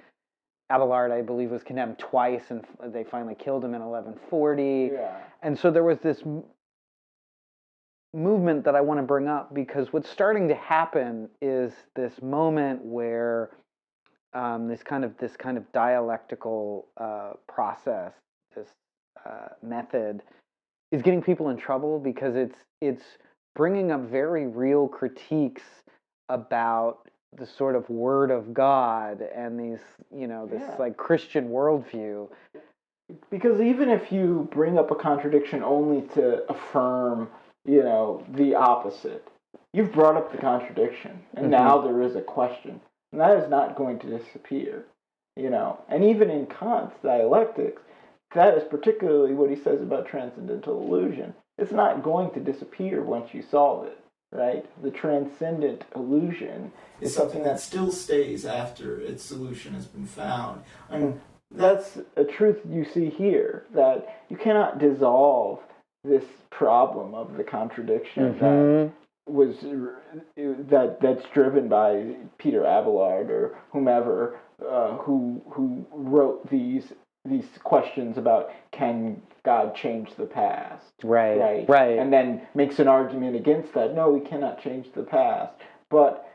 Abelard, I believe, was condemned twice, and they finally killed him in 1140. Yeah. And so there was this movement that I want to bring up, because what's starting to happen is this moment where this kind of dialectical process, this method, is getting people in trouble, because it's bringing up very real critiques about the sort of word of God and these, this like Christian worldview. Because even if you bring up a contradiction only to affirm, the opposite, you've brought up the contradiction, and now there is a question. And that is not going to disappear, And even in Kant's Dialectics, that is particularly what he says about transcendental illusion. It's not going to disappear once you solve it, right? The transcendent illusion is something that still stays after its solution has been found. And that's a truth you see here, that you cannot dissolve this problem of the contradiction that's driven by Peter Abelard or whomever who wrote these questions about, can God change the past? Right. And then makes an argument against that. No, we cannot change the past. But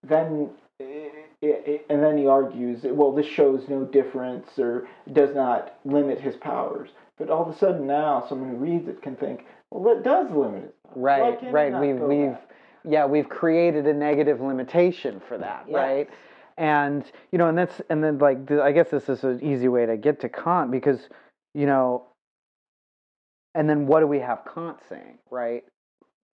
then and then he argues, well, this shows no difference or does not limit his powers. But all of a sudden now, someone who reads it can think, well, it does limit his powers. Right. We've created a negative limitation for that, right? And I guess this is an easy way to get to Kant, because and then what do we have Kant saying, right?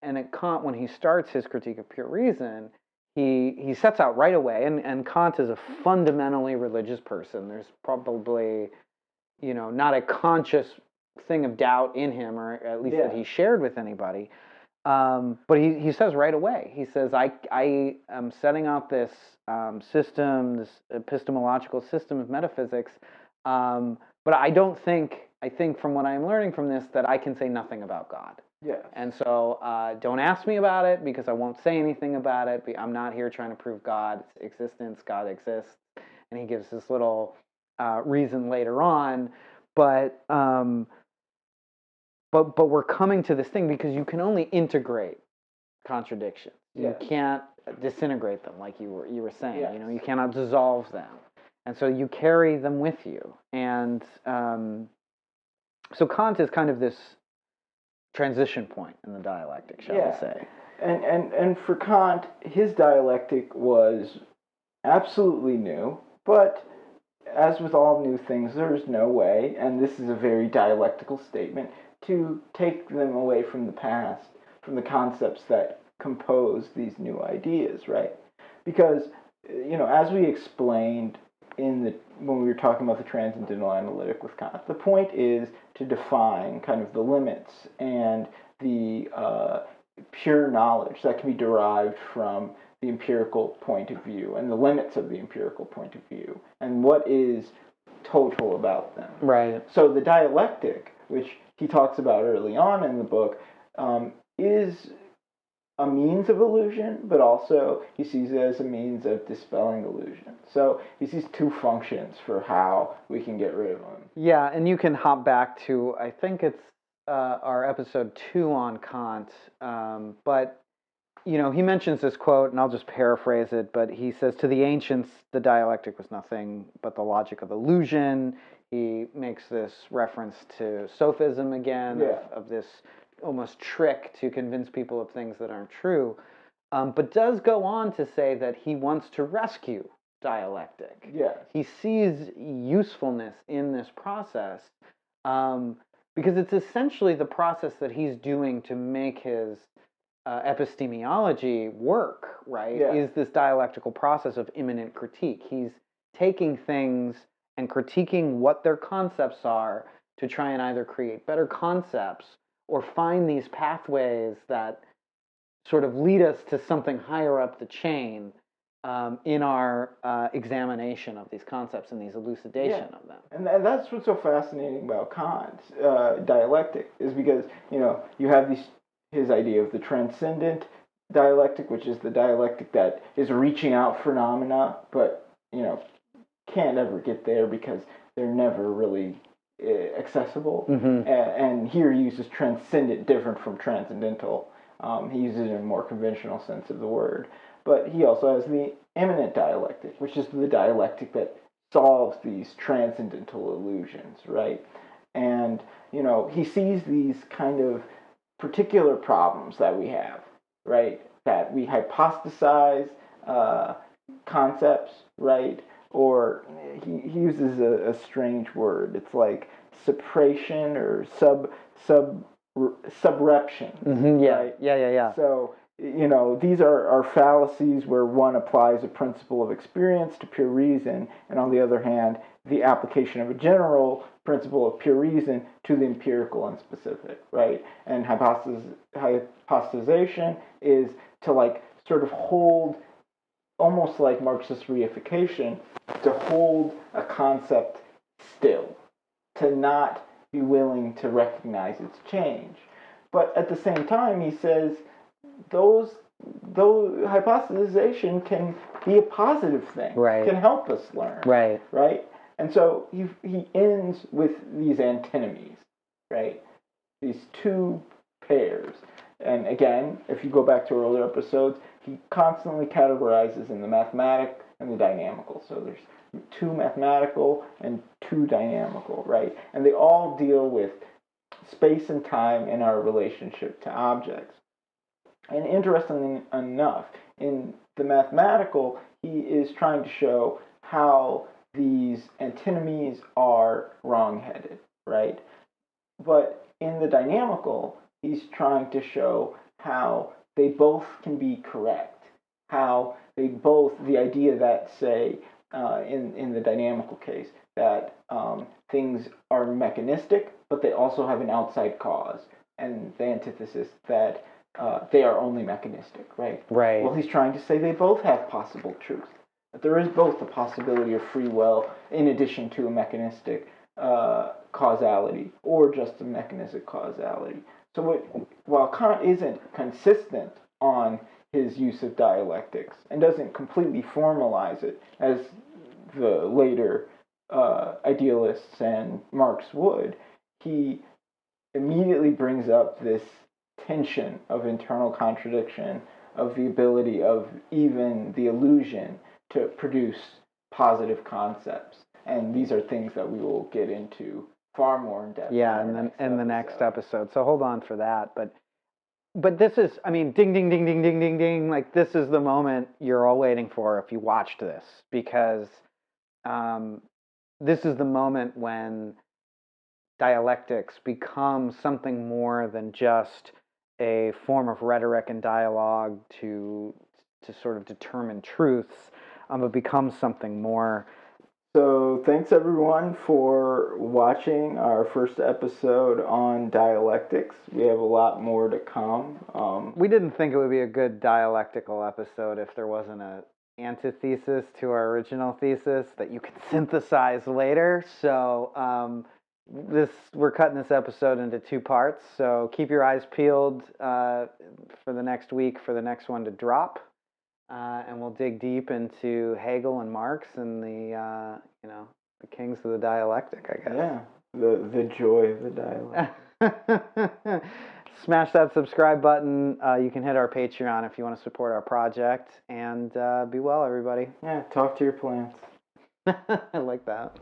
And at Kant, when he starts his critique of pure reason, he sets out right away, and Kant is a fundamentally religious person. There's probably not a conscious thing of doubt in him, or at least that he shared with anybody. But he says right away, he says, I am setting out this system, this epistemological system of metaphysics, but I think from what I'm learning from this, that I can say nothing about God. Yes. And so don't ask me about it, because I won't say anything about it. I'm not here trying to prove God's existence. God exists. And he gives this little reason later on. But we're coming to this thing because you can only integrate contradictions. You can't disintegrate them, like you were saying. Yes. You cannot dissolve them. And so you carry them with you. And so Kant is kind of this transition point in the dialectic, shall we say. And for Kant, his dialectic was absolutely new, but as with all new things, there is no way, and this is a very dialectical statement, to take them away from the past, from the concepts that compose these new ideas, right? Because, as we explained when we were talking about the transcendental analytic with Kant, the point is to define kind of the limits and the pure knowledge that can be derived from the empirical point of view and the limits of the empirical point of view and what is total about them. Right. So the dialectic, which he talks about early on in the book, is a means of illusion, but also he sees it as a means of dispelling illusion. So he sees two functions for how we can get rid of them. Yeah, and you can hop back to, I think it's our episode 2 on Kant, but he mentions this quote, and I'll just paraphrase it, but he says, to the ancients, the dialectic was nothing but the logic of illusion. He makes this reference to sophism again, of this almost trick to convince people of things that aren't true. but does go on to say that he wants to rescue dialectic. Yes. He sees usefulness in this process because it's essentially the process that he's doing to make his epistemology work, right? Yeah. Is this dialectical process of immanent critique. He's taking things and critiquing what their concepts are to try and either create better concepts or find these pathways that sort of lead us to something higher up the chain in our examination of these concepts and these elucidation of them. And that's what's so fascinating about Kant's dialectic, is because, you have his idea of the transcendent dialectic, which is the dialectic that is reaching out phenomena, but, can't ever get there because they're never really accessible. Mm-hmm. And here he uses transcendent, different from transcendental. He uses it in a more conventional sense of the word. But he also has the immanent dialectic, which is the dialectic that solves these transcendental illusions, right? And, he sees these kind of particular problems that we have, right? That we hypothesize concepts, right? Or he uses a strange word. It's like suppression or subreption. Mm-hmm, yeah. Right? Yeah. So, these are fallacies where one applies a principle of experience to pure reason, and on the other hand, the application of a general principle of pure reason to the empirical and specific, right? And hypothesization is to sort of hold, almost like Marxist reification, to hold a concept still, to not be willing to recognize its change. But at the same time, he says those hypothesization can be a positive thing, right? Can help us learn, right? And so he ends with these antinomies, right? These two pairs. And again, if you go back to earlier episodes, he constantly categorizes in the mathematic and the dynamical. So there's two mathematical and two dynamical, right? And they all deal with space and time in our relationship to objects. And interestingly enough, in the mathematical, he is trying to show how these antinomies are wrong-headed, right? But in the dynamical, he's trying to show how they both can be correct, how they both, the idea that, say, in the dynamical case, that things are mechanistic, but they also have an outside cause, and the antithesis that they are only mechanistic, right? Right. Well, he's trying to say they both have possible truth. That there is both a possibility of free will in addition to a mechanistic causality, or just a mechanistic causality. So while Kant isn't consistent on his use of dialectics and doesn't completely formalize it as the later idealists and Marx would, he immediately brings up this tension of internal contradiction, of the ability of even the illusion to produce positive concepts. And these are things that we will get into far more in depth. Yeah, and then in the next episode. So hold on for that. But this is, I mean, ding, ding, ding, ding, ding, ding, ding. Like, this is the moment you're all waiting for if you watched this, because this is the moment when dialectics becomes something more than just a form of rhetoric and dialogue to sort of determine truths, but becomes something more. So thanks everyone for watching our first episode on dialectics. We have a lot more to come. We didn't think it would be a good dialectical episode if there wasn't an antithesis to our original thesis that you can synthesize later. So we're cutting this episode into two parts. So keep your eyes peeled for the next week for the next one to drop. And we'll dig deep into Hegel and Marx and the kings of the dialectic, I guess. Yeah, the joy of the dialectic. Smash that subscribe button. You can hit our Patreon if you want to support our project. And be well, everybody. Yeah, talk to your plants. I like that.